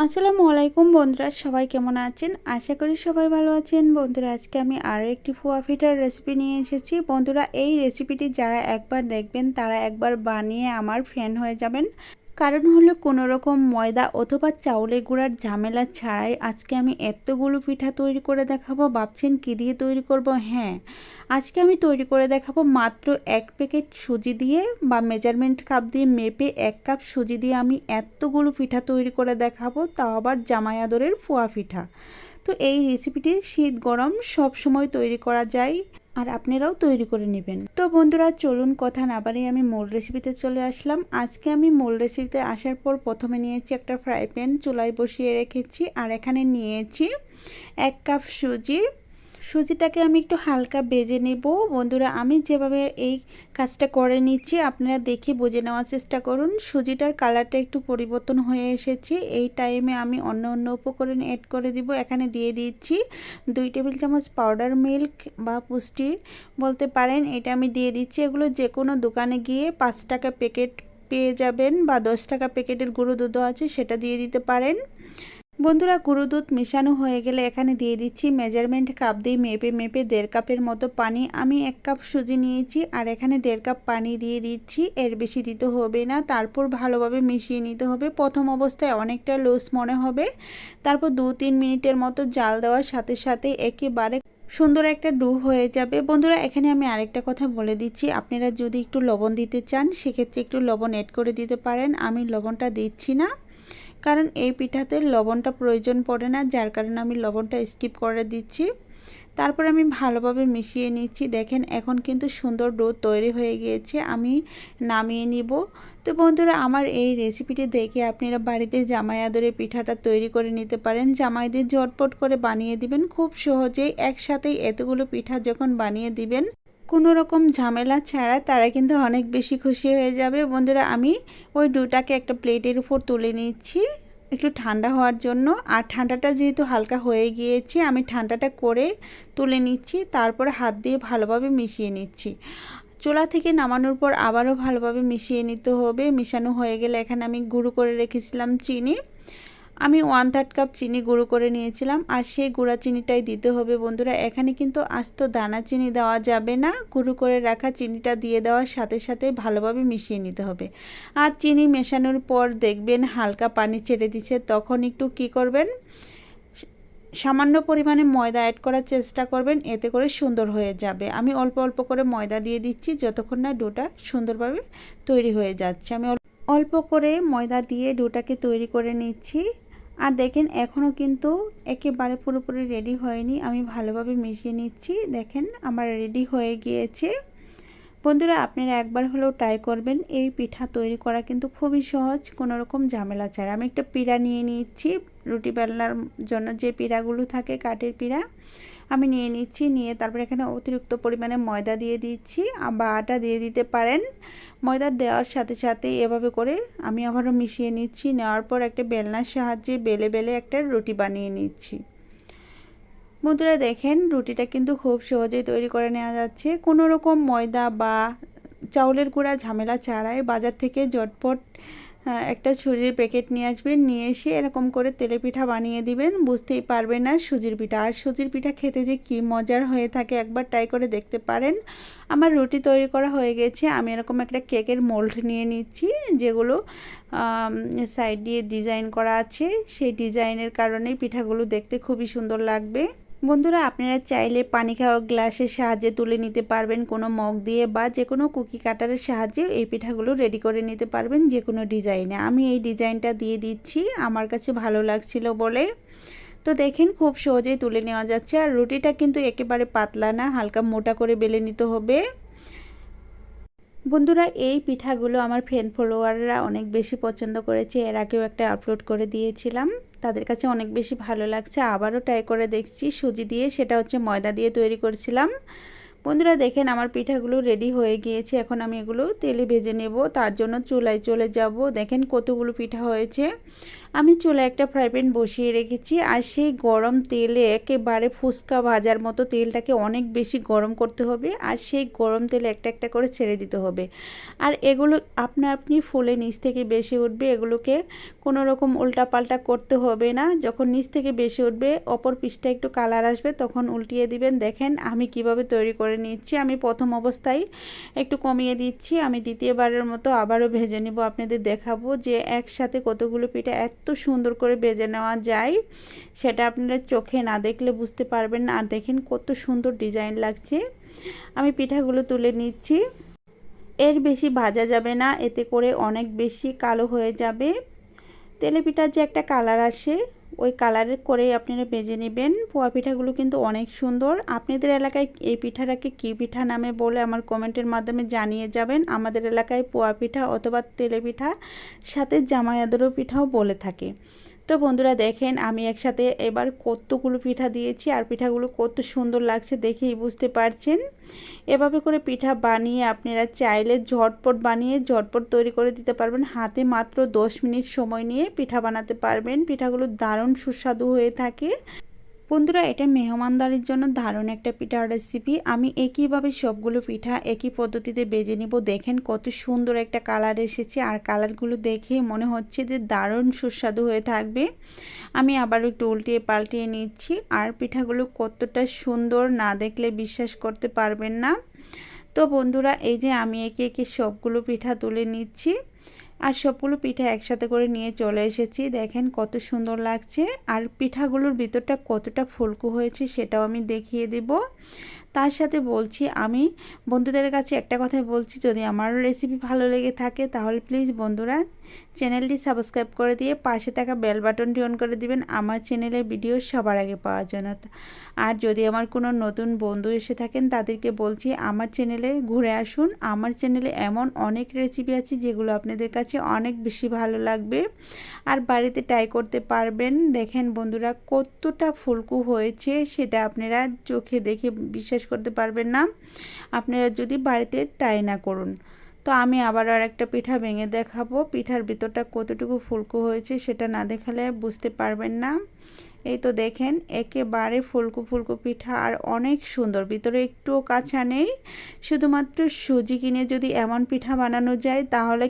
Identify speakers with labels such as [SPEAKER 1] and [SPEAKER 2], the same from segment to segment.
[SPEAKER 1] আসসালামু আলাইকুম বন্ধুরা, সবাই কেমন আছেন? আশা করি সবাই ভালো আছেন। বন্ধুরা, আজকে আমি আরও একটি পোয়া পিঠার রেসিপি নিয়ে এসেছি। বন্ধুরা, এই রেসিপিটি যারা একবার দেখবেন তারা একবার বানিয়ে আমার ফ্যান হয়ে যাবেন। কারণ হলো কোনো রকম ময়দা অথবা চাউলের গুঁড়ার ঝামেলা ছাড়াই আজকে আমি এতগুলো পিঠা তৈরি করে দেখাবো। ভাবছেন কী দিয়ে তৈরি করব? হ্যাঁ, আজকে আমি তৈরি করে দেখাবো মাত্র 1 প্যাকেট সুজি দিয়ে বা মেজারমেন্ট কাপ দিয়ে মেপে 1 কাপ সুজি দিয়ে আমি এতগুলো পিঠা তৈরি করে দেখাবো, তাও আবার জামাই আদরের পোয়া পিঠা। তো এই রেসিপিটি শীত গরম সব সময় তৈরি করা যায়, আর আপনারাও তৈরি করে নেবেন। তো বন্ধুরা, চলুন কথা না বাড়িয়ে আমি মূল রেসিপিতে চলে আসলাম। আজকে আমি মূল রেসিপিতে আসার পর প্রথমে নিয়েছি একটা ফ্রাই প্যান, চুলায় বসিয়ে রেখেছি। আর এখানে নিয়েছি 1 কাপ সুজি। সুজিটাকে আমি একটু হালকা ভেজে নেব। বন্ধুরা, আমি যেভাবে এই কাজটা করে নিচ্ছি আপনারা দেখে বুঝে নেওয়ার চেষ্টা করুন। সুজিটার কালারটা একটু পরিবর্তন হয়ে এসেছে। এই টাইমে আমি অন্য উপকরণ অ্যাড করে দিব। এখানে দিয়ে দিচ্ছি 2 টেবিল চামচ পাউডার মিল্ক বা পুষ্টি বলতে পারেন, এটা আমি দিয়ে দিচ্ছি। এগুলো যে কোনো দোকানে গিয়ে 5 টাকা প্যাকেট পেয়ে যাবেন বা 10 টাকা প্যাকেটের গুঁড়ো দুধও আছে, সেটা দিয়ে দিতে পারেন। বন্ধুরা, গুঁড়ো দুধ মেশানো হয়ে গেলে এখানে দিয়ে দিচ্ছি মেজারমেন্ট কাপ দিয়ে মেপে 1.5 কাপের মতো পানি। আমি 1 কাপ সুজি নিয়েছি আর এখানে 1.5 কাপ পানি দিয়ে দিচ্ছি, এর বেশি দিতে হবে না। তারপর ভালোভাবে মিশিয়ে নিতে হবে। প্রথম অবস্থায় অনেকটা লুজ মনে হবে, তারপর 2-3 মিনিটের মতো জাল দেওয়ার সাথে সাথে একেবারে সুন্দর একটা ডো হয়ে যাবে। বন্ধুরা, এখানে আমি আরেকটা কথা বলে দিচ্ছি, আপনারা যদি একটু লবণ দিতে চান সেক্ষেত্রে একটু লবণ অ্যাড করে দিতে পারেন। আমি লবণটা দিচ্ছি না, কারণ এই পিঠাতে লবণটা প্রয়োজন পড়ে না, যার কারণে আমি লবণটা স্কিপ করে দিচ্ছি। তারপর আমি ভালোভাবে মিশিয়ে নিচ্ছি। দেখেন এখন কিন্তু সুন্দর ডো তৈরি হয়ে গিয়েছে, আমি নামিয়ে নিব। তো বন্ধুরা, আমার এই রেসিপিটি দেখে আপনারা বাড়িতে জামাই আদরের পিঠাটা তৈরি করে নিতে পারেন। জামাইদের ঝটপট করে বানিয়ে দিবেন খুব সহজেই। একসাথেই এতগুলো পিঠা যখন বানিয়ে দিবেন কোনো রকম ঝামেলা ছাড়া, তারা কিন্তু অনেক বেশি খুশি হয়ে যাবে। বন্ধুরা, আমি ওই ডোটাকে একটা প্লেটের উপর তুলে নিচ্ছি একটু ঠান্ডা হওয়ার জন্য। আর ঠান্ডাটা যেহেতু হালকা হয়ে গিয়েছে, আমি ঠান্ডাটা করে তুলে নিচ্ছি। তারপরে হাত দিয়ে ভালোভাবে মিশিয়ে নিচ্ছি। চুলা থেকে নামানোর পর আবারও ভালোভাবে মিশিয়ে নিতে হবে। মিশানো হয়ে গেলে এখানে আমি গুঁড়ো করে রেখেছিলাম চিনি। আমি 1/3 কাপ চিনি গুঁড়ো করে নিয়েছিলাম, আর সেই গুঁড়া চিনিটাই দিতে হবে। বন্ধুরা, এখানে কিন্তু আস্ত দানা চিনি দেওয়া যাবে না, গুঁড়ো করে রাখা চিনিটা দিয়ে দেওয়ার সাথে সাথে ভালোভাবে মিশিয়ে নিতে হবে। আর চিনি মেশানোর পর দেখবেন হালকা পানি ছেড়ে দিচ্ছে, তখন একটু কি করবেন, সামান্য পরিমাণে ময়দা অ্যাড করার চেষ্টা করবেন, এতে করে সুন্দর হয়ে যাবে। আমি অল্প অল্প করে ময়দা দিয়ে দিচ্ছি যতক্ষণ না ডোটা সুন্দরভাবে তৈরি হয়ে যাচ্ছে। আমি অল্প করে ময়দা দিয়ে ডোটাকে তৈরি করে নিচ্ছি। আর দেখেন এখনও কিন্তু একেবারে পুরোপুরি রেডি হয়নি, আমি ভালোভাবে মিশিয়ে নিচ্ছি। দেখেন আমার রেডি হয়ে গিয়েছে। বন্ধুরা, আপনারা একবার হলেও ট্রাই করবেন। এই পিঠা তৈরি করা কিন্তু খুবই সহজ, কোনো রকম ঝামেলা ছাড়া। আমি একটা পিড়া নিয়ে নিচ্ছি, রুটি বেলার জন্য যে পিড়াগুলো থাকে কাঠের পিড়া আমি নিয়ে নিচ্ছি। নিয়ে তারপর এখানে অতিরিক্ত পরিমাণে ময়দা দিয়ে দিচ্ছি বা আটা দিয়ে দিতে পারেন। ময়দা দেওয়ার সাথে সাথে এভাবে করে আমি আবারও মিশিয়ে নিচ্ছি। নেওয়ার পর একটা বেলনার সাহায্যে বেলে বেলে একটা রুটি বানিয়ে নিচ্ছি। বন্ধুরা, দেখেন রুটিটা কিন্তু খুব সহজেই তৈরি করে নেওয়া যাচ্ছে, কোনো রকম ময়দা বা চাউলের গুঁড়া ঝামেলা ছাড়াই। বাজার থেকে ঝটপট একটা সুজির প্যাকেট নিয়ে আসবেন, নিয়ে এসে এরকম করে তেলে পিঠা বানিয়ে দিবেন, বুঝতেই পারবেন না সুজির পিঠা। আর সুজির পিঠা খেতে যে কী মজার হয়ে থাকে একবার ট্রাই করে দেখতে পারেন। আমার রুটি তৈরি করা হয়ে গেছে। আমি এরকম একটা কেকের মোল্ড নিয়ে নিচ্ছি, যেগুলো সাইড দিয়ে ডিজাইন করা আছে। সেই ডিজাইনের কারণেই পিঠাগুলো দেখতে খুবই সুন্দর লাগবে। বন্ধুরা, আপনারা চাইলে পানি খাওয়া গ্লাসের সাহায্যে তুলে নিতে পারবেন, কোনো মগ দিয়ে বা যে কোনো কুকি কাটারের সাহায্যে এই পিঠাগুলো রেডি করে নিতে পারবেন যে কোনো ডিজাইনে। আমি এই ডিজাইনটা দিয়ে দিচ্ছি, আমার কাছে ভালো লাগছিল বলে। তো দেখেন খুব সহজেই তুলে নেওয়া যাচ্ছে। আর রুটিটা কিন্তু একেবারে পাতলা না, হালকা মোটা করে বেলে নিতে হবে। বন্ধুরা, এই পিঠাগুলো আমার ফ্রেন্ড ফলোয়াররা অনেক বেশি পছন্দ করেছে। এর আগেও একটা আপলোড করে দিয়েছিলাম, তাদের কাছে অনেক বেশি ভালো লাগছে। আবারও ট্রাই করে দেখছি সুজি দিয়ে, সেটা হচ্ছে ময়দা দিয়ে তৈরি করছিলাম। বন্ধুরা, দেখেন আমার পিঠাগুলো রেডি হয়ে গিয়েছে। এখন আমি এগুলো তেলে ভেজে নেব, তার জন্য চুলায় চলে যাব। দেখেন কতগুলো পিঠা হয়েছে। আমি চুলে একটা ফ্রাই প্যান বসিয়ে রেখেছি আর সেই গরম তেলে একেবারে ফুচকা ভাজার মতো তেলটাকে অনেক বেশি গরম করতে হবে আর সেই গরম তেলে একটা একটা করে ছেড়ে দিতে হবে। আর এগুলো আপনি ফুলে নিচ থেকে বেশি উঠবে, এগুলোকে কোনো রকম উল্টাপাল্টা করতে হবে না। যখন নিচ থেকে বেশি উঠবে অপর পিঠটা একটু কালার আসবে তখন উল্টিয়ে দিবেন। দেখেন আমি কিভাবে তৈরি করে নিচ্ছি। আমি প্রথম অবস্থায় একটু কমিয়ে দিচ্ছি, আমি দ্বিতীয়বারের মতো আবারও ভেজে নিব। আপনাদের দেখাবো যে একসাথে কতগুলো পিঠা এত সুন্দর করে ভেজে নেওয়া যায়, সেটা আপনারা চোখে না দেখলে বুঝতে পারবেন না। আর দেখেন কত সুন্দর ডিজাইন লাগছে। আমি পিঠাগুলো তুলে নিচ্ছি। এর বেশি ভাজা যাবে না, এতে করে অনেক বেশি কালো হয়ে যাবে। তেলে পিঠার যে একটা কালার আসে ওই কালারের করেই আপনারা ভেজে নেবেন। পোয়া পিঠাগুলো কিন্তু অনেক সুন্দর। আপনাদের এলাকায় এই পিঠাটাকে কী পিঠা নামে বলে আমার কমেন্টের মাধ্যমে জানিয়ে যাবেন। আমাদের এলাকায় পোয়া পিঠা অথবা তেলে পিঠা, সাথে জামাই আদরও পিঠাও বলে থাকে। তো বন্ধুরা দেখেন আমি একসাথে এবার কতগুলো পিঠা দিয়েছি আর পিঠাগুলো কত সুন্দর লাগছে দেখেই বুঝতে পারছেন। এভাবে করে পিঠা বানিয়ে আপনারা চাইলে ঝটপট বানিয়ে ঝটপট তৈরি করে দিতে পারবেন। হাতে মাত্র 10 মিনিট সময় নিয়ে পিঠা বানাতে পারবেন। পিঠাগুলো দারুণ সুস্বাদু হয়ে থাকে। বন্ধুরা এটা মেহমানদারির জন্য দারুণ একটা পিঠার রেসিপি। আমি একইভাবে সবগুলো পিঠা একই পদ্ধতিতে বেজে নিব। দেখেন কত সুন্দর একটা কালার এসেছে আর কালারগুলো দেখে মনে হচ্ছে যে দারুণ সুস্বাদু হয়ে থাকবে। আমি আবার একটু উল্টিয়ে পাল্টিয়ে নিচ্ছি। আর পিঠাগুলো কতটা সুন্দর না দেখলে বিশ্বাস করতে পারবেন না। তো বন্ধুরা এই যে আমি একে একে সবগুলো পিঠা তুলে নিচ্ছি আর সবগুলো পিঠা একসাথে করে নিয়ে চলে এসেছি। দেখেন কত সুন্দর লাগছে আর পিঠাগুলোর ভিতরটা কতটা ফুলকো হয়েছে সেটাও আমি দেখিয়ে দেব। তার সাথে বলছি আমি বন্ধুদের কাছে একটা কথাই বলছি, যদি আমার রেসিপি ভালো লেগে থাকে তাহলে প্লিজ বন্ধুরা চ্যানেলটি সাবস্ক্রাইব করে দিয়ে পাশে থাকা বেল বাটনটি অন করে দিবেন আমার চ্যানেলের ভিডিও সবার আগে পাওয়ার জন্য। আর যদি আমার কোনো নতুন বন্ধু এসে থাকেন তাদেরকে বলছি আমার চ্যানেলে ঘুরে আসুন। আমার চ্যানেলে এমন অনেক রেসিপি আছে যেগুলো আপনাদের কাছে অনেক বেশি ভালো লাগবে আর বাড়িতে ট্রাই করতে পারবেন। দেখেন বন্ধুরা কতটা ফুলকো হয়েছে সেটা আপনারা চোখে দেখে বিশ্বাস করতে পারবেন না আপনারা যদি বাড়িতে ট্রাই না করুন। তো আমি আবার আর একটা পিঠা ভেঙে দেখাবো। পিঠার ভিতরটা কতটুকু ফুলকো হয়েছে সেটা না দেখালে বুঝতে পারবেন না। এই তো দেখেন একেবারে ফুলকো ফুলকো পিঠা আর অনেক সুন্দর, ভিতরে একটুও কাঁচা নেই। শুধুমাত্র সুজি কিনে যদি এমন পিঠা বানানো যায় তাহলে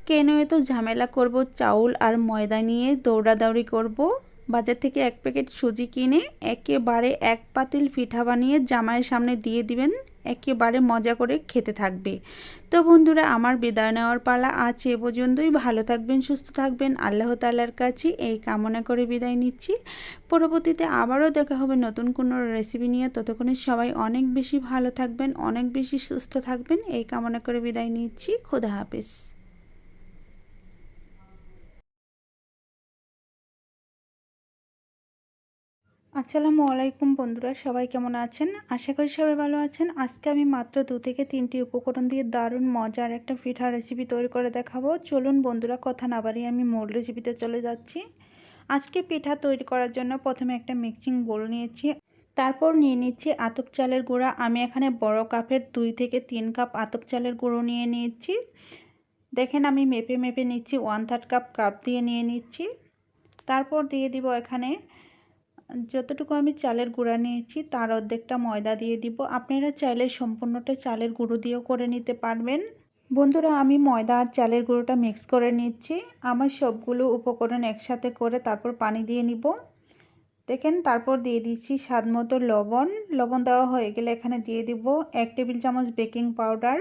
[SPEAKER 1] কেন এত ঝামেলা করব চাউল আর ময়দা নিয়ে দৌড়াদৌড়ি করব। বাজার থেকে এক প্যাকেট সুজি কিনে একেবারে এক পাতিল পিঠা বানিয়ে জামাইয়ের সামনে দিয়ে দিবেন, একেবারে মজা করে খেতে থাকবে। তো বন্ধুরা আমার বিদায় নেওয়ার পালা আজ এ পর্যন্তই। ভালো থাকবেন, সুস্থ থাকবেন, আল্লাহ তাআলার কাছে এই কামনা করে বিদায় নিচ্ছি। পরবর্তীতে আবারও দেখা হবে নতুন কোনো রেসিপি নিয়ে। ততক্ষণে সবাই অনেক বেশি ভালো থাকবেন, অনেক বেশি সুস্থ থাকবেন এই কামনা করে বিদায় নিচ্ছি। খোদা হাফেজ। আসসালামু আলাইকুম বন্ধুরা, সবাই কেমন আছেন? আশা করি সবাই ভালো আছেন। আজকে আমি মাত্র 2 থেকে 3টি উপকরণ দিয়ে দারুণ মজার একটা পিঠা রেসিপি তৈরি করে দেখাবো। চলুন বন্ধুরা কথা না বাড়িয়ে আমি মূল রেসিপিতে চলে যাচ্ছি। আজকে পিঠা তৈরি করার জন্য প্রথমে একটা মিক্সিং বোল নিয়েছি, তারপর নিয়ে নিচ্ছি আতপ চালের গুঁড়া। আমি এখানে বড় কাপের 2 থেকে 3 কাপ আতপ চালের গুঁড়ো নিয়ে নিচ্ছি। দেখেন আমি মেপে মেপে নিচ্ছি, 1/3 কাপ দিয়ে নিয়ে নিচ্ছি। তারপর দিয়ে দিব এখানে যতটুকু আমি চালের গুঁড়া নিয়েছি তার অর্ধেকটা ময়দা দিয়ে দিব। আপনারা চাইলে সম্পূর্ণটা চালের গুঁড়ো দিয়েও করে নিতে পারবেন। বন্ধুরা আমি ময়দা আর চালের গুঁড়োটা মিক্স করে নিচ্ছি। আমার সবগুলো উপকরণ একসাথে করে তারপর পানি দিয়ে নিব। দেখেন তারপর দিয়ে দিচ্ছি স্বাদ মতো লবণ। লবণ দেওয়া হয়ে গেলে এখানে দিয়ে দিব 1 টেবিল চামচ বেকিং পাউডার।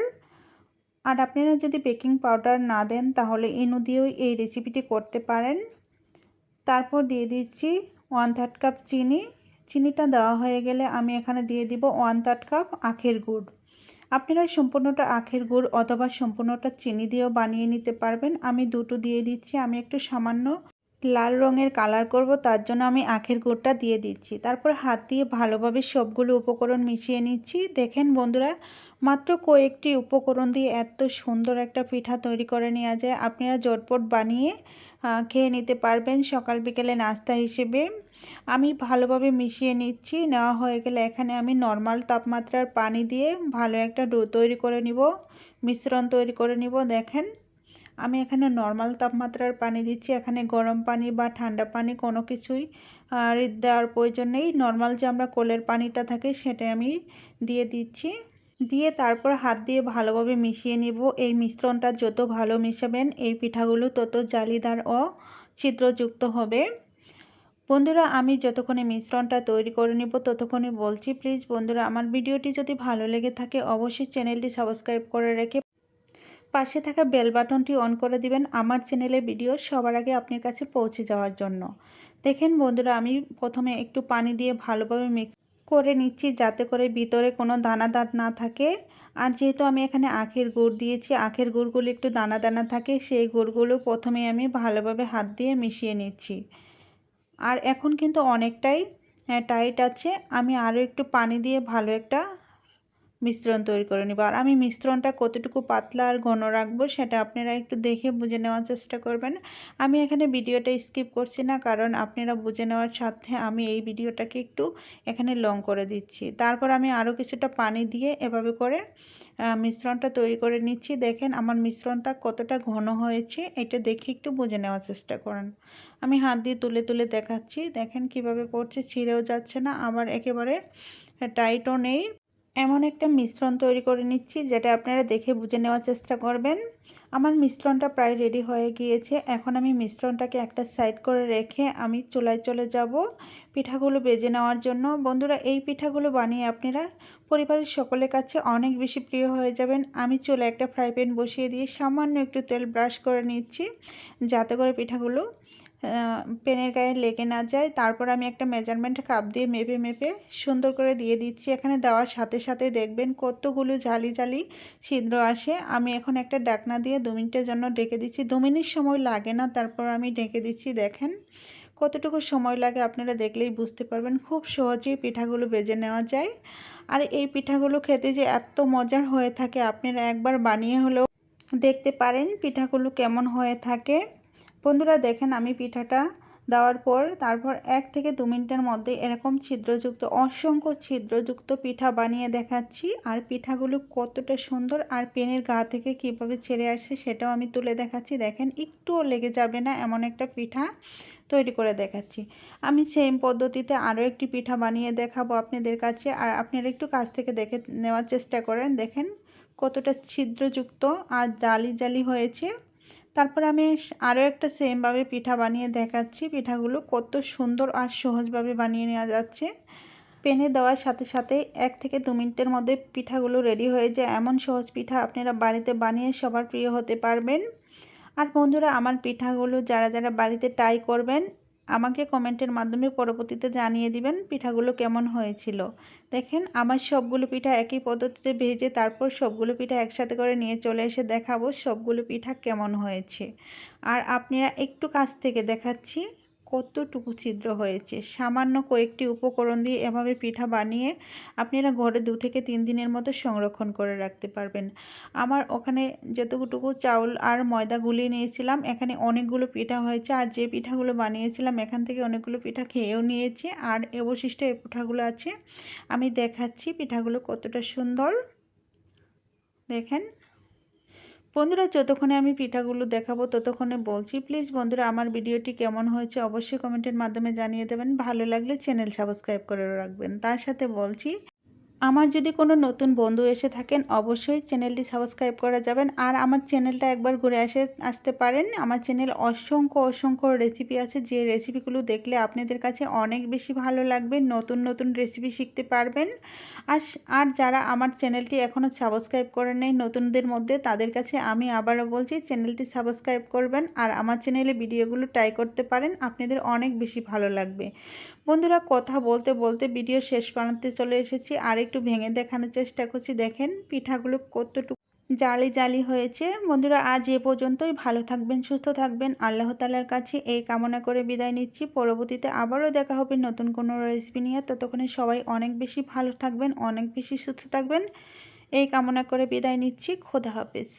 [SPEAKER 1] আর আপনারা যদি বেকিং পাউডার না দেন তাহলে ইনো দিয়েও এই রেসিপিটি করতে পারেন। তারপর দিয়ে দিচ্ছি 1/3 কাপ চিনি। চিনিটা দেওয়া হয়ে গেলে আমি এখানে দিয়ে দিব 1/3 কাপ আখের গুড়। আপনারা সম্পূর্ণটা আখের গুড় অথবা সম্পূর্ণটা চিনি দিয়েও বানিয়ে নিতে পারবেন। আমি দুটো দিয়ে দিচ্ছি। আমি একটু সামান্য লাল রঙের কালার করব, তার জন্য আমি আখের গুড়টা দিয়ে দিচ্ছি। তারপর হাত দিয়ে ভালোভাবে সবগুলো উপকরণ মিশিয়ে নিচ্ছি। দেখেন বন্ধুরা মাত্র কয়েকটি উপকরণ দিয়ে এত সুন্দর একটা পিঠা তৈরি করে নেওয়া যায়। আপনারা ঝটপট বানিয়ে খেয়ে নিতে পারবেন সকাল বিকেলে নাস্তা হিসেবে। আমি ভালোভাবে মিশিয়ে নিচ্ছি। নেওয়া হয়ে গেলে এখানে আমি নর্মাল তাপমাত্রার পানি দিয়ে ভালো একটা ডো তৈরি করে নিব, মিশ্রণ তৈরি করে নিব। দেখেন আমি এখানে নর্মাল তাপমাত্রার পানি দিচ্ছি, এখানে গরম পানি বা ঠান্ডা পানি কোনো কিছুই দেওয়ার প্রয়োজন নেই। নর্মাল যে আমরা কোলের পানিটা থাকে সেটাই আমি দিয়ে দিচ্ছি। দিয়ে তারপর হাত দিয়ে ভালোভাবে মিশিয়ে নিব। এই মিশ্রণটা যত ভালো মিশাবেন এই পিঠাগুলো তত জালিদার ও ছিদ্রযুক্ত হবে। বন্ধুরা আমি যতক্ষণে মিশ্রণটা তৈরি করে নিব ততক্ষণে বলছি, প্লিজ বন্ধুরা আমার ভিডিওটি যদি ভালো লেগে থাকে অবশ্যই চ্যানেলটি সাবস্ক্রাইব করে রেখে পাশে থাকা বেল বাটনটি অন করে দিবেন আমার চ্যানেলে ভিডিও সবার আগে আপনার কাছে পৌঁছে যাওয়ার জন্য। দেখেন বন্ধুরা আমি প্রথমে একটু পানি দিয়ে ভালোভাবে মিক্স করে নিচ্ছি যাতে করে ভিতরে কোনো দানাদার না থাকে। আর যেহেতু আমি এখানে আখের গুড় দিয়েছি, আখের গুড়গুলো একটু দানা দানা থাকে, সেই গুড়গুলো প্রথমে আমি ভালোভাবে হাত দিয়ে মিশিয়ে নিচ্ছি। আর এখন কিন্তু অনেকটাই টাইট আছে, আমি আরও একটু পানি দিয়ে ভালো একটা মিশ্রণ তৈরি করে নিব। আর আমি মিশ্রণটা কতটুকু পাতলা আর ঘন রাখবো সেটা আপনারা একটু দেখে বুঝে নেওয়ার চেষ্টা করবেন। আমি এখানে ভিডিওটা স্কিপ করছি না, কারণ আপনারা বুঝে নেওয়ার সাথে আমি এই ভিডিওটাকে একটু এখানে লং করে দিচ্ছি। তারপর আমি আরও কিছুটা পানি দিয়ে এভাবে করে মিশ্রণটা তৈরি করে নিচ্ছি। দেখেন আমার মিশ্রণটা কতটা ঘন হয়েছে এটা দেখে একটু বুঝে নেওয়ার চেষ্টা করেন। আমি হাত দিয়ে তুলে তুলে দেখাচ্ছি, দেখেন কিভাবে পড়ছে, ছিঁড়েও যাচ্ছে না আবার একেবারে টাইটও নেই। এমন একটা মিশ্রণ তৈরি করে নিচ্ছি যেটা আপনারা দেখে বুঝে নেওয়ার চেষ্টা করবেন। আমার মিশ্রণটা প্রায় রেডি হয়ে গিয়েছে। এখন আমি মিশ্রণটাকে একটা সাইড করে রেখে আমি চুলায় চলে যাব পিঠাগুলো ভেজে নেওয়ার জন্য। বন্ধুরা এই পিঠাগুলো বানিয়ে আপনারা পরিবারের সকলের কাছে অনেক বেশি প্রিয় হয়ে যাবেন। আমি চুলায় একটা ফ্রাই প্যান বসিয়ে দিয়ে সামান্য একটু তেল ব্রাশ করে নিচ্ছি যাতে করে পিঠাগুলো প্যানের গায়ে লেগে না যায়। তারপর আমি একটা মেজারমেন্ট কাপ দিয়ে মেপে মেপে সুন্দর করে দিয়ে দিচ্ছি। এখানে দেওয়ার সাথে সাথে দেখবেন কতগুলো জালি জালি ছিদ্র আসে। আমি এখন একটা ঢাকনা দিয়ে 2 মিনিটের জন্য ঢেকে দিচ্ছি। 2 মিনিট সময় লাগে না, তারপর আমি ঢেকে দিচ্ছি। দেখেন কতটুকু সময় লাগে আপনারা দেখলেই বুঝতে পারবেন। খুব সহজেই পিঠাগুলো ভেজে নেওয়া যায়। আর এই পিঠাগুলো খেতে যে এত মজার হয়ে থাকে আপনারা একবার বানিয়ে হলেও দেখতে পারেন পিঠাগুলো কেমন হয়ে থাকে। বন্ধুরা দেখেন আমি পিঠাটা দেওয়ার পর তারপর 1 থেকে 2 মিনিটের মধ্যে এরকম ছিদ্রযুক্ত অসংখ্য ছিদ্রযুক্ত পিঠা বানিয়ে দেখাচ্ছি। আর পিঠাগুলো কতটা সুন্দর আর পেনের গা থেকে কিভাবে ছেড়ে আসছে সেটাও আমি তুলে দেখাচ্ছি। দেখেন একটুও লেগে যাবে না এমন একটা পিঠা তৈরি করে দেখাচ্ছি। আমি সেম পদ্ধতিতে আরও একটি পিঠা বানিয়ে দেখাবো আপনাদের কাছে, আর আপনারা একটু কাছ থেকে দেখে নেওয়ার চেষ্টা করেন। দেখেন কতটা ছিদ্রযুক্ত আর জালি জালি হয়েছে। তারপর আমি আরও একটা সেমভাবে পিঠা বানিয়ে দেখাচ্ছি। পিঠাগুলো কত সুন্দর আর সহজভাবে বানিয়ে নেওয়া যাচ্ছে। প্যানে দেওয়ার সাথে সাথে 1 থেকে 2 মিনিটের মধ্যে পিঠাগুলো রেডি হয়ে যায়। এমন সহজ পিঠা আপনারা বাড়িতে বানিয়ে সবার প্রিয় হতে পারবেন। আর বন্ধুরা আমার পিঠাগুলো যারা যারা বাড়িতে ট্রাই করবেন আমাকে কমেন্টের মাধ্যমে পরবর্তীতে জানিয়ে দিবেন পিঠাগুলো কেমন হয়েছিল। দেখেন আমার সবগুলো পিঠা একই পদ্ধতিতে ভেজে তারপর সবগুলো পিঠা একসাথে করে নিয়ে চলে এসে দেখাবো সবগুলো পিঠা কেমন হয়েছে। আর আপনারা একটু কাছ থেকে দেখাচ্ছি কতটুকু ছিদ্র হয়েছে। সামান্য কয়েকটি উপকরণ দিয়ে এভাবে পিঠা বানিয়ে আপনারা ঘরে 2 থেকে 3 দিনের মতো সংরক্ষণ করে রাখতে পারবেন। আমার ওখানে যতটুকু চাউল আর ময়দা গুলিয়ে নিয়েছিলাম এখানে অনেকগুলো পিঠা হয়েছে। আর যে পিঠাগুলো বানিয়েছিলাম এখান থেকে অনেকগুলো পিঠা খেয়েও নিয়েছি। আর অবশিষ্ট এই পিঠাগুলো আছে, আমি দেখাচ্ছি পিঠাগুলো কতটা সুন্দর। দেখেন বন্ধুরা যতক্ষণে আমি পিঠাগুলো দেখাবো ততক্ষণে বলছি, প্লিজ বন্ধুরা আমার ভিডিওটি কেমন হয়েছে অবশ্যই কমেন্টের মাধ্যমে জানিয়ে দেবেন। ভালো লাগলে চ্যানেল সাবস্ক্রাইব করে রাখবেন। তার সাথে বলছি আমার যদি কোনো নতুন বন্ধু এসে থাকেন অবশ্যই চ্যানেলটি সাবস্ক্রাইব করা যাবেন। আর আমার চ্যানেলটা একবার ঘুরে আসতে পারেন। আমার চ্যানেল অসংখ্য অসংখ্য রেসিপি আছে, যে রেসিপিগুলো দেখলে আপনাদের কাছে অনেক বেশি ভালো লাগবে, নতুন নতুন রেসিপি শিখতে পারবেন। আর যারা আমার চ্যানেলটি এখনও সাবস্ক্রাইব করেন নাই নতুনদের মধ্যে, তাদের কাছে আমি আবারও বলছি চ্যানেলটি সাবস্ক্রাইব করবেন আর আমার চ্যানেলে ভিডিওগুলো ট্রাই করতে পারেন, আপনাদের অনেক বেশি ভালো লাগবে। বন্ধুরা কথা বলতে বলতে ভিডিও শেষ প্রান্তে চলে এসেছি, আর একটু ভেঙে দেখানোর চেষ্টা করছি। দেখেন পিঠাগুলো কতটুকু জালি জালি হয়েছে। বন্ধুরা আজ এ পর্যন্তই। ভালো থাকবেন, সুস্থ থাকবেন, আল্লাহ তাআলার কাছে এই কামনা করে বিদায় নিচ্ছি। পরবর্তীতে আবারও দেখা হবে নতুন কোনো রেসিপি নিয়ে। ততক্ষণে সবাই অনেক বেশি ভালো থাকবেন, অনেক বেশি সুস্থ থাকবেন এই কামনা করে বিদায় নিচ্ছি। খোদা হাফেজ।